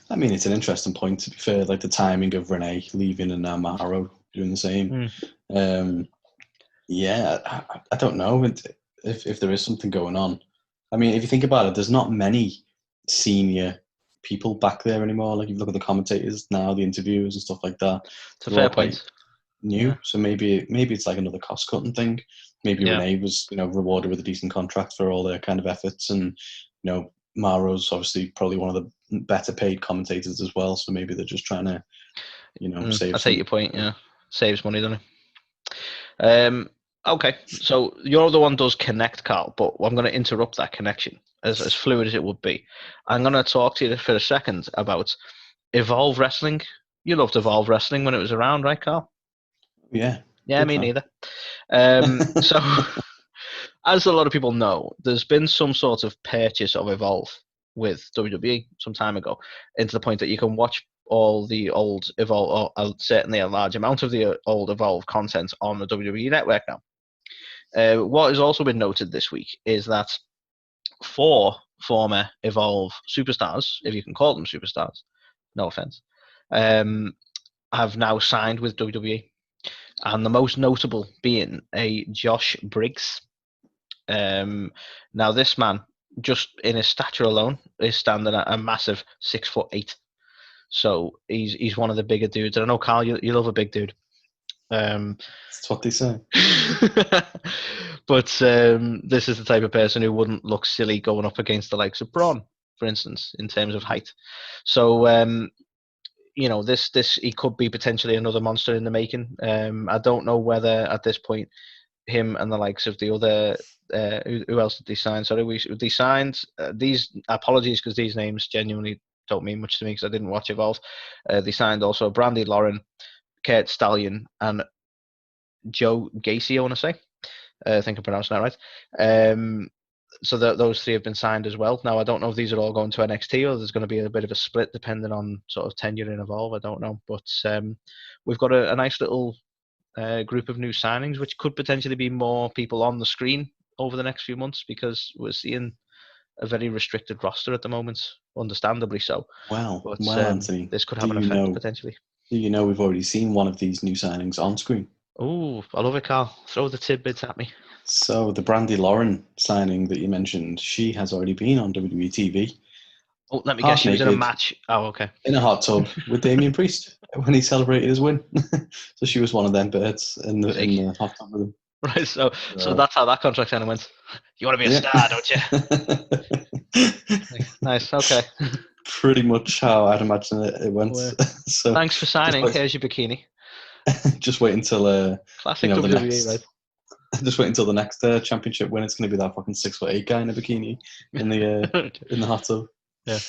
I mean, it's an interesting point, to be fair, like the timing of Renee leaving and now Mauro doing the same. I don't know if there is something going on. I mean, if you think about it, there's not many senior people back there anymore. Like, if you look at the commentators now, the interviewers and stuff like that. It's a fair point. New, so maybe it's like another cost cutting thing. Maybe Renee was rewarded with a decent contract for all their kind of efforts, and Mauro's obviously probably one of the better paid commentators as well. So maybe they're just trying to save. I take your point. Yeah, saves money, doesn't it? Okay, so your other one does connect, Carl, but I'm going to interrupt that connection, as fluid as it would be. I'm going to talk to you for a second about Evolve Wrestling. You loved Evolve Wrestling when it was around, right, Carl? Yeah. Yeah, me neither. So, as a lot of people know, there's been some sort of purchase of Evolve with WWE some time ago, into the point that you can watch all the old Evolve, or certainly a large amount of the old Evolve content on the WWE network now. What has also been noted this week is that 4 former Evolve superstars, if you can call them superstars, no offense, have now signed with WWE. And the most notable being a Josh Briggs. Now, this man, just in his stature alone, is standing at a massive 6'8". So he's one of the bigger dudes. And I know, Carl, you love a big dude. That's what they say. But this is the type of person who wouldn't look silly going up against the likes of Braun, for instance, in terms of height. So this he could be potentially another monster in the making. I don't know whether at this point him and the likes of the other who else did they sign? Sorry, they signed these. Apologies, because these names genuinely don't mean much to me because I didn't watch Evolve. They signed also Brandy Lauren, Kurt Stallion, and Joe Gacy, I want to say. I think I'm pronouncing that right. So those 3 have been signed as well. Now, I don't know if these are all going to NXT or there's going to be a bit of a split depending on sort of tenure in Evolve. I don't know. But we've got a nice little group of new signings, which could potentially be more people on the screen over the next few months, because we're seeing a very restricted roster at the moment, understandably so. Well, But Anthony, this could have an effect potentially. Do you know we've already seen one of these new signings on screen? Oh, I love it, Carl. Throw the tidbits at me. So the Brandy Lauren signing that you mentioned, she has already been on WWE TV. Oh, let me guess, she was in a match. Oh, okay. In a hot tub with Damian Priest when he celebrated his win. So she was one of them birds in the hot tub with him. Right, so that's how that contract kind of went. You want to be a star, don't you? Nice, okay. Pretty much how I'd imagine it went. Well, so thanks for signing. Here's your bikini. Just wait until classic the WWE, next. right? Just wait until the next championship when it's going to be that fucking 6'8" guy in a bikini in the hot tub. Yeah.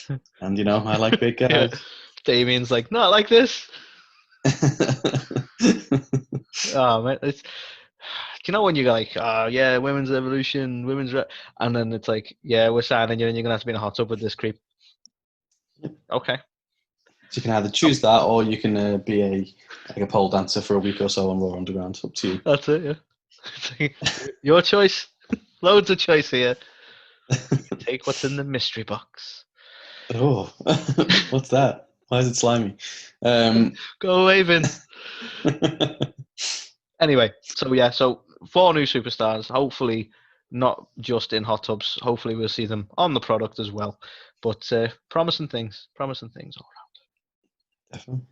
And I like big guys. Yeah. Damien's like, not like this. Oh man, it's. You know when you go like, oh yeah, women's evolution, and then it's like, yeah, we're signing you, and you're gonna have to be in a hot tub with this creep. Yep. Okay. So you can either choose that, or you can be a pole dancer for a week or so on Raw Underground. Up to you. That's it. Yeah. Your choice. Loads of choice here. You can take what's in the mystery box. Oh, what's that? Why is it slimy? Go away, Vince. Anyway, so 4 new superstars. Hopefully, not just in hot tubs. Hopefully, we'll see them on the product as well. But promising things all around. Definitely.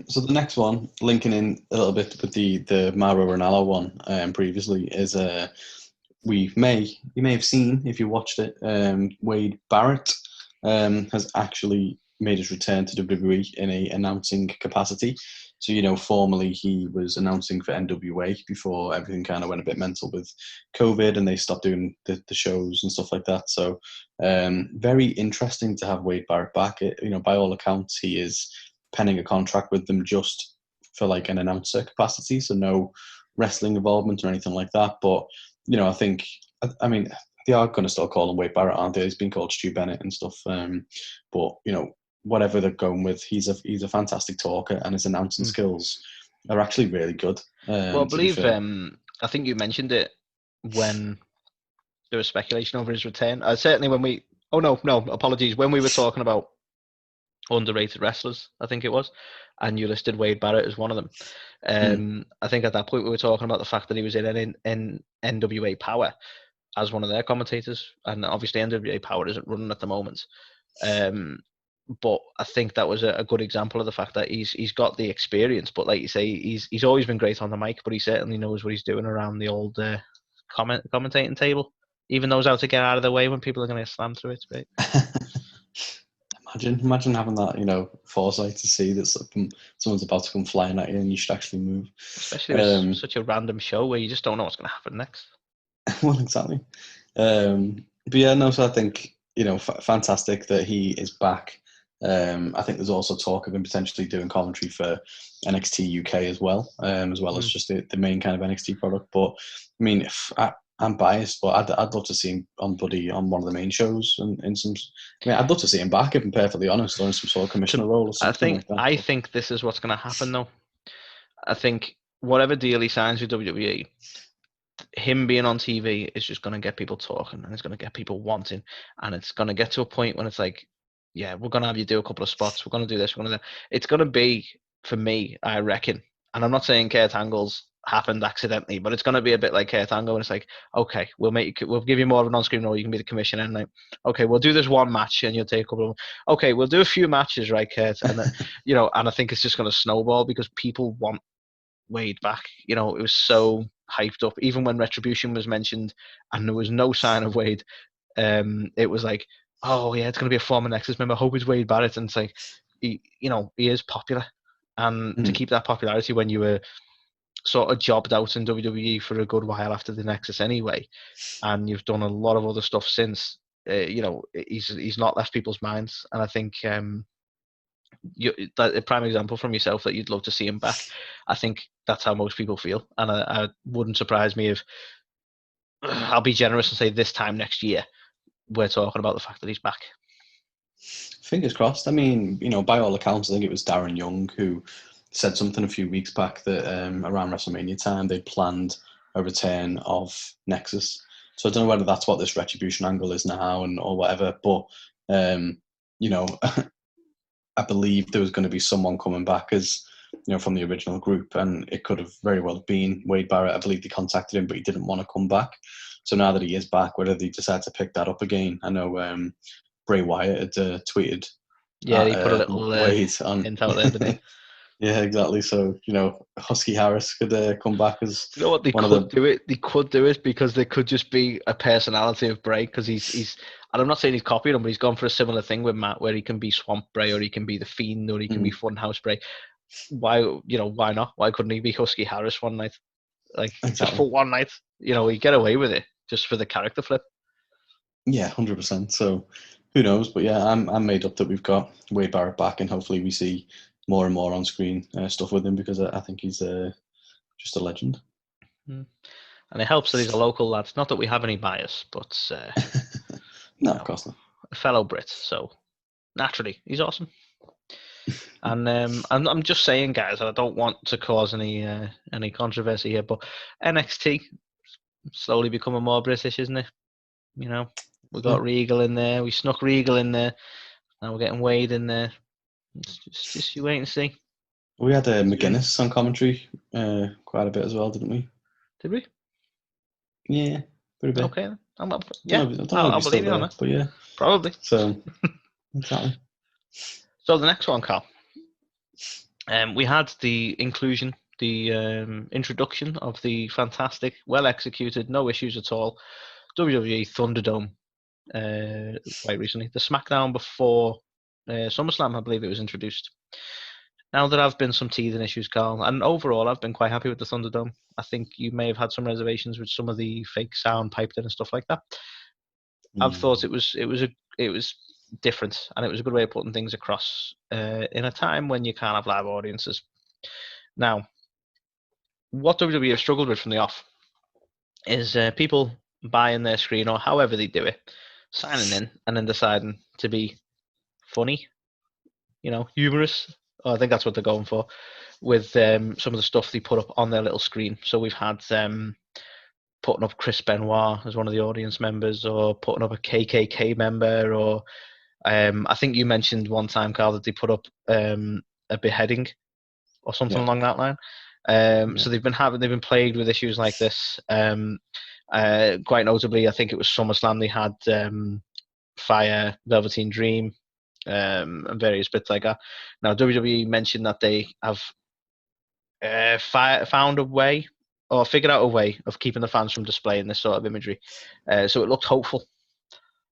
So the next one, linking in a little bit with the Mauro Ranallo one previously, is you may have seen if you watched it. Wade Barrett has actually made his return to WWE in a announcing capacity. So, formerly he was announcing for NWA before everything kind of went a bit mental with COVID and they stopped doing the shows and stuff like that. So, very interesting to have Wade Barrett back. By all accounts, he is penning a contract with them just for like an announcer capacity. So no wrestling involvement or anything like that. But, I think, they are going to still call him Wade Barrett, aren't they? He's been called Stu Bennett and stuff. But, whatever they're going with, he's a fantastic talker, and his announcing skills are actually really good. Well, I believe I think you mentioned it when there was speculation over his return. Certainly when we apologies, when we were talking about underrated wrestlers, I think it was, and you listed Wade Barrett as one of them. I think at that point we were talking about the fact that he was in NWA Power as one of their commentators, and obviously NWA Power isn't running at the moment. But I think that was a good example of the fact that he's got the experience. But like you say, he's always been great on the mic, but he certainly knows what he's doing around the old commentating table. Even knows how to get out of the way when people are going to slam through it. Right? Imagine having that, foresight to see that someone's about to come flying at you and you should actually move. Especially with such a random show where you just don't know what's going to happen next. Well, exactly. But yeah, no. So I think fantastic that he is back. I think there's also talk of him potentially doing commentary for NXT UK as well as just the main kind of NXT product. But I mean, I'm biased, but I'd love to see him on one of the main shows and in some. I'd love to see him back, if I'm perfectly honest, or in some sort of commissioner role or something. I think this is what's going to happen, though. I think whatever deal he signs with WWE, him being on TV is just going to get people talking, and it's going to get people wanting, and it's going to get to a point when it's like, yeah, we're going to have you do a couple of spots. We're going to do this. We're going to. It's going to be, for me, I reckon, and I'm not saying Kurt Angle's happened accidentally, but it's going to be a bit like Kurt Angle, and it's like, okay, we'll give you more of an on-screen role. You can be the commissioner, and like, okay, we'll do this one match, and you'll take a couple of. Okay, we'll do a few matches, right, Kurt? And then, and I think it's just going to snowball because people want Wade back. It was so hyped up. Even when Retribution was mentioned and there was no sign of Wade, it was like, oh yeah, it's going to be a former Nexus member. I hope it's Wade Barrett. And it's like, he is popular. And to keep that popularity when you were sort of jobbed out in WWE for a good while after the Nexus anyway, and you've done a lot of other stuff since, he's not left people's minds. And I think a prime example from yourself that you'd love to see him back. I think that's how most people feel, and I wouldn't surprise me if I'll be generous and say this time next year we're talking about the fact that he's back. Fingers crossed. I mean, by all accounts, I think it was Darren Young who said something a few weeks back that around WrestleMania time they planned a return of Nexus. So I don't know whether that's what this Retribution angle is now or whatever, but I believe there was going to be someone coming back as from the original group, and it could have very well been Wade Barrett. I believe they contacted him, but he didn't want to come back. So now that he is back, whether they decide to pick that up again, I know Bray Wyatt had tweeted. Yeah, he put a little Wade on hint out there, didn't he? Yeah, exactly. So Husky Harris could come back as. You know what, they could do it. They could do it because they could just be a personality of Bray, because he's. And I'm not saying he's copied him, but he's gone for a similar thing with Matt, where he can be Swamp Bray, or he can be the Fiend, or he can be Funhouse Bray. Why not? Why couldn't he be Husky Harris one night? Like, exactly. Just for one night, he get away with it just for the character flip. Yeah, 100%. So who knows? But yeah, I'm made up that we've got Wade Barrett back, and hopefully we see more and more on screen stuff with him, because I think he's just a legend. And it helps that he's a local lad. Not that we have any bias, but no, of course not. A fellow Brit, so naturally he's awesome. And I'm just saying, guys, I don't want to cause any controversy here, but NXT slowly becoming more British, isn't it? We got Regal in there. We snuck Regal in there. Now we're getting Wade in there. It's just you wait and see. We had McGuinness on commentary quite a bit as well, didn't we? Did we? Yeah, pretty bit. Okay. I'll believe you on that. But yeah, probably. So exactly. So the next one, Carl. We had the inclusion, the introduction of the fantastic, well executed, no issues at all, WWE Thunderdome quite recently. The SmackDown before SummerSlam, I believe it was introduced. Now there have been some teething issues, Carl, and overall I've been quite happy with the Thunderdome. I think you may have had some reservations with some of the fake sound piped in and stuff like that. I've thought it was different, and it was a good way of putting things across in a time when you can't have live audiences. Now, what WWE have struggled with from the off is people buying their screen, or however they do it, signing in and then deciding to be funny, humorous. I think that's what they're going for with some of the stuff they put up on their little screen. So we've had putting up Chris Benoit as one of the audience members, or putting up a KKK member, or I think you mentioned one time, Carl, that they put up a beheading or something along that line. So they've been plagued with issues like this. Quite notably, I think it was SummerSlam, they had Fire, Velveteen Dream, and various bits like that. Now, WWE mentioned that they have found a way, or figured out a way, of keeping the fans from displaying this sort of imagery. So it looked hopeful.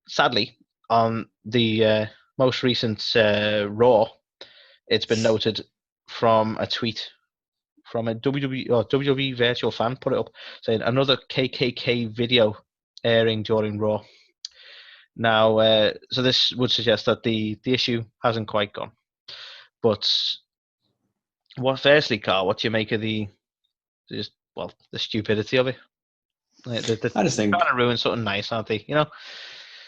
Sadly, on the most recent Raw, it's been noted from a tweet from a WWE virtual fan, put it up, saying another KKK video airing during Raw. Now, so this would suggest that the issue hasn't quite gone. But firstly, Carl, what do you make of the stupidity of it? I just think trying to ruin something nice, aren't they?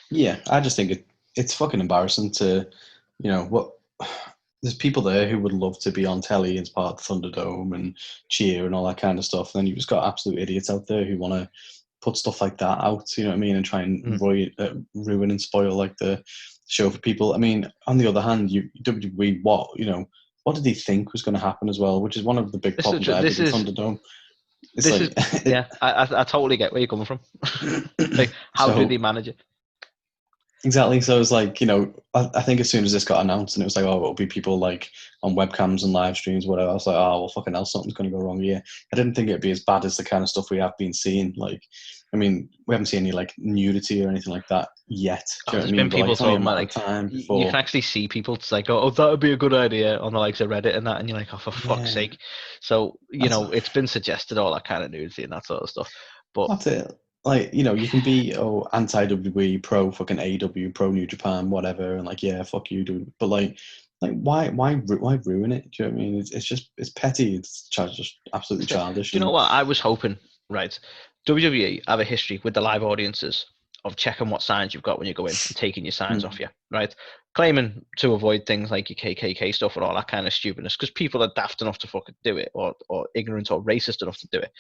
Yeah, I just think it's fucking embarrassing to, there's people there who would love to be on telly as part of the Thunderdome and cheer and all that kind of stuff. And then you've just got absolute idiots out there who want to put stuff like that out, you know what I mean, and try and ruin and spoil like the show for people. I mean, on the other hand, WWE, what did he think was going to happen as well? Which is one of the big problems I have with the Thunderdome. I totally get where you're coming from. Like, how do they manage it? Exactly. So it's like, I think as soon as this got announced and it was like, oh, it'll be people like on webcams and live streams, whatever, I was like, oh, well, fucking hell, something's going to go wrong here. I didn't think it'd be as bad as the kind of stuff we have been seeing. Like, I mean, we haven't seen any like nudity or anything like that yet. Do you know what I mean? Been people talking about you can actually see people. It's like, oh, that would be a good idea on the likes of Reddit and that, and you're like, oh, for fuck's sake. So it's been suggested, all that kind of nudity and that sort of stuff. But that's it. Like, you can be anti-WWE, pro fucking AEW, pro New Japan, whatever, and like, yeah, fuck you, dude. But like why ruin it? Do you know what I mean? It's petty. It's just absolutely childish. Do you know what I was hoping? Right, WWE have a history with the live audiences of checking what signs you've got when you go in and taking your signs off you, right? Claiming to avoid things like your KKK stuff and all that kind of stupidness because people are daft enough to fucking do it, or ignorant or racist enough to do it.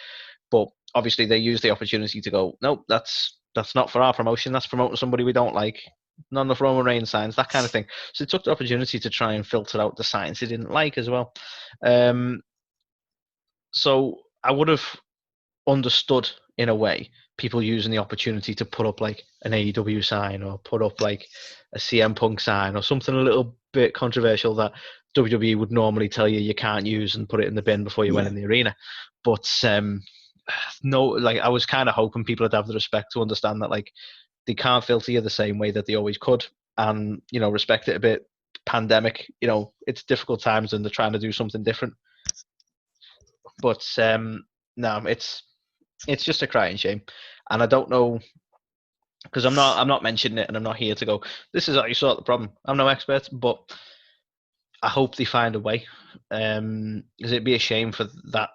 But obviously they use the opportunity to go, nope, that's not for our promotion. That's promoting somebody we don't like. None of Roman Reigns signs, that kind of thing. So they took the opportunity to try and filter out the signs they didn't like as well. So I would have understood in a way people using the opportunity to put up like an AEW sign or put up like a CM Punk sign or something a little bit controversial that WWE would normally tell you can't use and put it in the bin before you went in the arena. But no, like I was kind of hoping people would have the respect to understand that like they can't filter you the same way that they always could, and respect it a bit. Pandemic, it's difficult times and they're trying to do something different. But no, it's just a crying shame, and I don't know because I'm not mentioning it and I'm not here to go, this is how you sort the problem. I'm no expert, but I hope they find a way, because it'd be a shame for that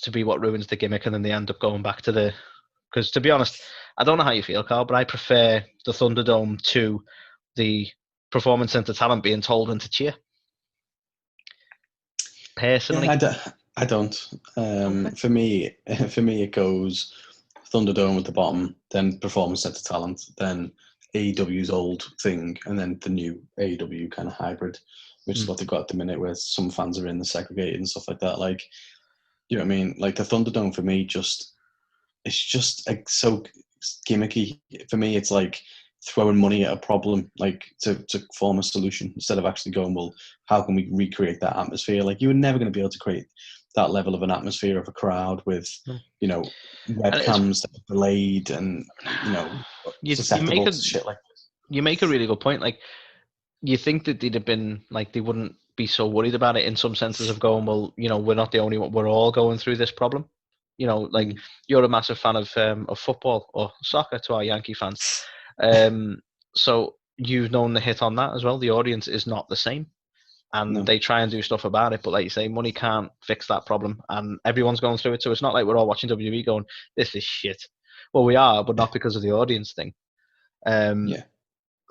to be what ruins the gimmick, and then they end up going back to because to be honest, I don't know how you feel, Carl, but I prefer the Thunderdome to the Performance Center talent being told when to cheer. Personally, I don't. Okay. For me, it goes Thunderdome at the bottom, then Performance Center talent, then AEW's old thing, and then the new AEW kind of hybrid, which is what they've got at the minute, where some fans are in the segregated and stuff like that. Like, you know what I mean? Like the Thunderdome for me, it's just like so gimmicky. For me, it's like throwing money at a problem, like to form a solution instead of actually going, well, how can we recreate that atmosphere? Like you were never going to be able to create that level of an atmosphere of a crowd with, webcams that are delayed and, susceptible to shit like this. You make a really good point. Like, you think that they'd have been, like, they wouldn't be so worried about it in some senses of going, well, we're not the only one. We're all going through this problem. Like, you're a massive fan of football or soccer to our Yankee fans. So you've known the hit on that as well. The audience is not the same. And they try and do stuff about it, but like you say, money can't fix that problem, and everyone's going through it. So it's not like we're all watching WWE going, "This is shit." Well, we are, but not because of the audience thing.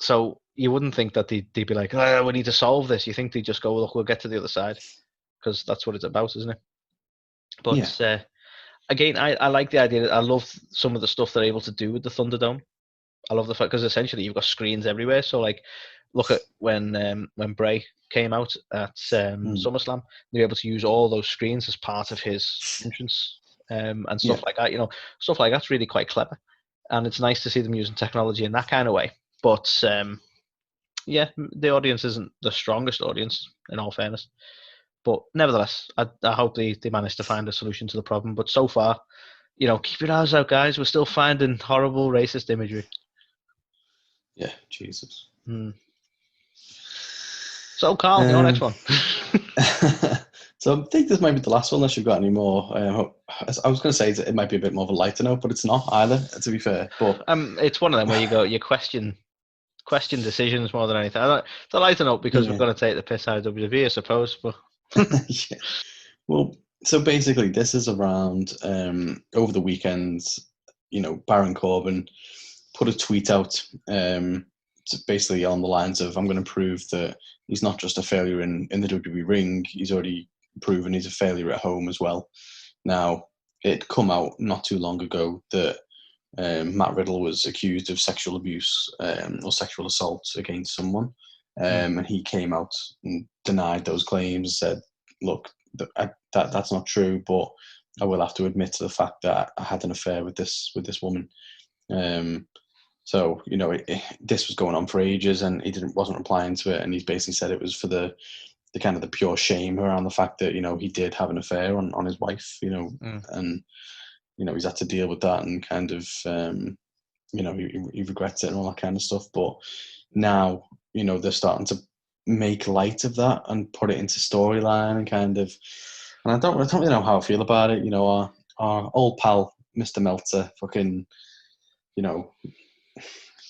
So you wouldn't think that they'd be like, "Oh, we need to solve this." You think they'd just go, "Look, we'll get to the other side," because that's what it's about, isn't it? But again, I like the idea. I love some of the stuff they're able to do with the Thunderdome. I love the fact because essentially you've got screens everywhere. So like, look at when Bray came out at SummerSlam, they were able to use all those screens as part of his entrance and stuff like that. Stuff like that's really quite clever, and it's nice to see them using technology in that kind of way. But the audience isn't the strongest audience, in all fairness. But nevertheless, I hope they manage to find a solution to the problem. But so far, keep your eyes out, guys. We're still finding horrible racist imagery. Yeah, Jesus. So, Carl, your next one. So I think this might be the last one, unless you've got any more. I was going to say it might be a bit more of a lighter note, but it's not either, to be fair. But it's one of them where you question decisions more than anything. It's a lighter note because we're going to take the piss out of WWE, I suppose. But Well, so basically, this is around over the weekend. Baron Corbin put a tweet out, basically on the lines of, "I'm going to prove that he's not just a failure in the WWE ring. He's already proven he's a failure at home as well. Now, it come out not too long ago that Matt Riddle was accused of sexual abuse or sexual assault against someone. And he came out and denied those claims, said, look, that's not true, but I will have to admit to the fact that I had an affair with this woman. So, you know, this was going on for ages, and he wasn't replying to it, and he basically said it was for the kind of the pure shame around the fact that, you know, he did have an affair on his wife, you know, and, you know, he's had to deal with that and kind of, you know, he regrets it and all that kind of stuff. But now, you know, they're starting to make light of that and put it into storyline and kind of, and I don't really know how I feel about it. You know, our old pal, Mr. Meltzer, fucking, you know,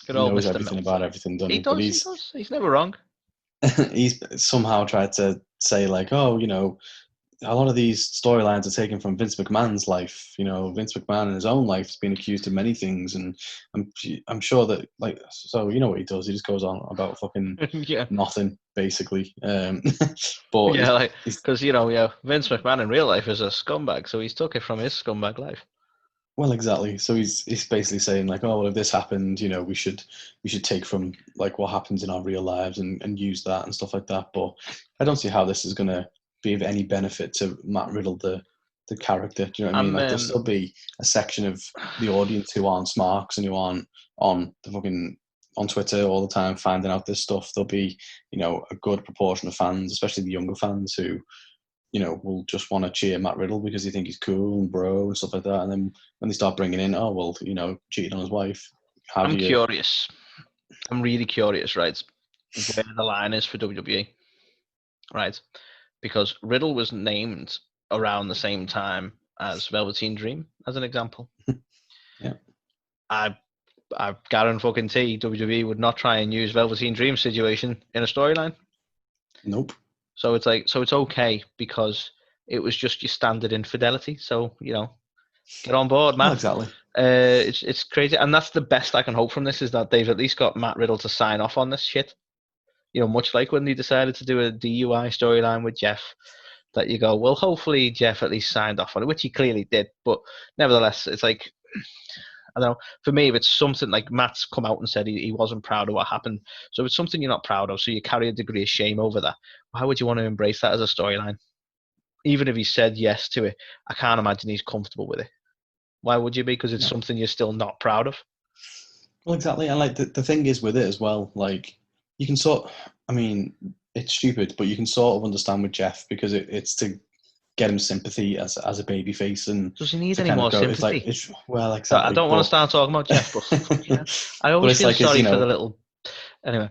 Good he old knows Mr. everything Meltzer. about everything, doesn't he? He does, But he does. He's never wrong. he's somehow tried to say like, oh, you know, a lot of these storylines are taken from Vince McMahon's life. You know, Vince McMahon in his own life has been accused of many things, and I'm sure that, like, so you know what he does? He just goes on about fucking Yeah. nothing, basically. But Yeah, like, because, you know, yeah, Vince McMahon in real life is a scumbag, so he's took it from his scumbag life. well, exactly. So he's basically saying like, oh, well, if this happened, you know, we should take from like what happens in our real lives and use that and stuff like that. But I don't see how this is gonna be of any benefit to Matt Riddle, the character. Do you know what I mean? Like, there'll still be a section of the audience who aren't smarks and who aren't on the fucking on Twitter all the time finding out this stuff. There'll be, you know, a good proportion of fans, especially the younger fans, who, you know, will just want to cheer Matt Riddle because they think he's cool and bro and stuff like that. And then when they start bringing in, oh, well, you know, cheated on his wife. I'm curious. I'm really curious, right? Where the line is for WWE, right? Because Riddle was named around the same time as Velveteen Dream, as an example. Yeah. I guarantee WWE would not try and use Velveteen Dream situation in a storyline. Nope. So it's like, so it's okay because it was just your standard infidelity. So, you know, get on board, Matt. Well, exactly. It's crazy, and that's the best I can hope from this, is that they've at least got Matt Riddle to sign off on this shit. You know, much like when they decided to do a DUI storyline with Jeff, that you go, well, hopefully Jeff at least signed off on it, which he clearly did. But nevertheless, it's like, I don't know. For me, if it's something like Matt's come out and said he wasn't proud of what happened, so if it's something you're not proud of, so you carry a degree of shame over that, why would you want to embrace that as a storyline? Even if he said yes to it, I can't imagine he's comfortable with it. Why would you be? Because it's something you're still not proud of. Well, exactly. And like the thing is with it as well, like you can I mean, it's stupid, but you can sort of understand with Jeff because it's to get him sympathy as a baby face. And does he need to any kind more of go, sympathy? it's well, exactly. I don't want to start talking about Jeff, but yeah, I always feel sorry for the little. Anyway,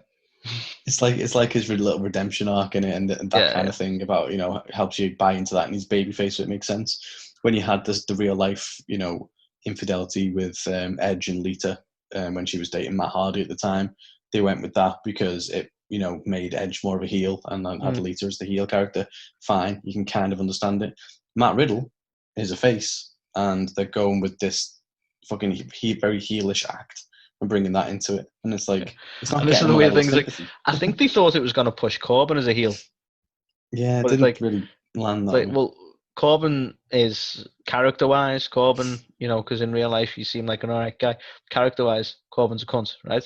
it's like his little redemption arc in it, and that kind of thing about, you know, helps you buy into that, and he's babyface, so it makes sense. When you had the real life, you know, infidelity with Edge and Lita when she was dating Matt Hardy at the time, they went with that because it, you know, made Edge more of a heel and then had Lita as the heel character. Fine, you can kind of understand it. Matt Riddle is a face, and they're going with this fucking very heelish act and bringing that into it, and it's like, it's not. And this is the weird thing. Like, I think they thought it was going to push Corbin as a heel. Yeah, it didn't really land that way. Well, Corbin is character-wise, Corbin, you know, because in real life you seem like an alright guy. Character-wise, Corbin's a cunt, right?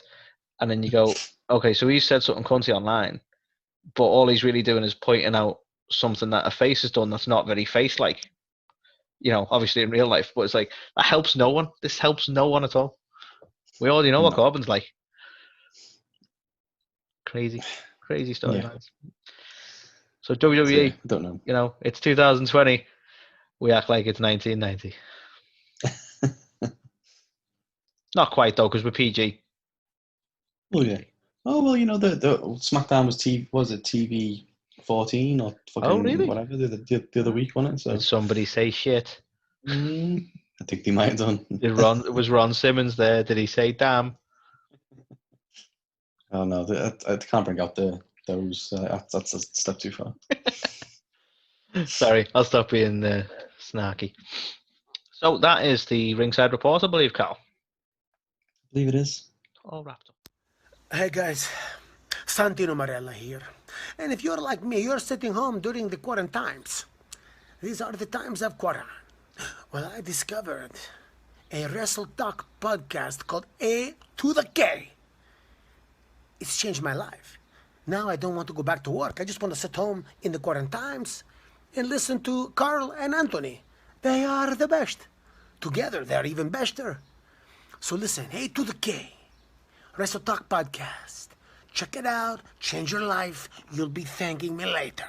And then you go, okay, so he said something cunty online, but all he's really doing is pointing out something that a face has done that's not very face-like. You know, obviously in real life, but it's like, that helps no one. This helps no one at all. We already know what Corbin's like. Crazy storylines. Yeah. So WWE, don't know. You know, it's 2020. We act like it's 1990. Not quite though, because we're PG. Oh yeah. Oh well, you know, the SmackDown was TV 14 or fucking whatever the other week, wasn't it? So did somebody say shit? I think they might have done. Was Ron Simmons there? Did he say damn? Oh no, I can't bring out those. That's a step too far. Sorry, I'll stop being snarky. So that is the Ringside Report, I believe, Carl. I believe it is. All wrapped up. Hey guys, Santino Marella here. And if you're like me, you're sitting home during the quarantines. These are the times of quarantine. Well, I discovered a Wrestle Talk podcast called A to the K. It's changed my life. Now I don't want to go back to work. I just want to sit home in the quarantines and listen to Carl and Anthony. They are the best. Together, they're even better. So listen, A to the K. Wrestle Talk podcast. Check it out. Change your life. You'll be thanking me later.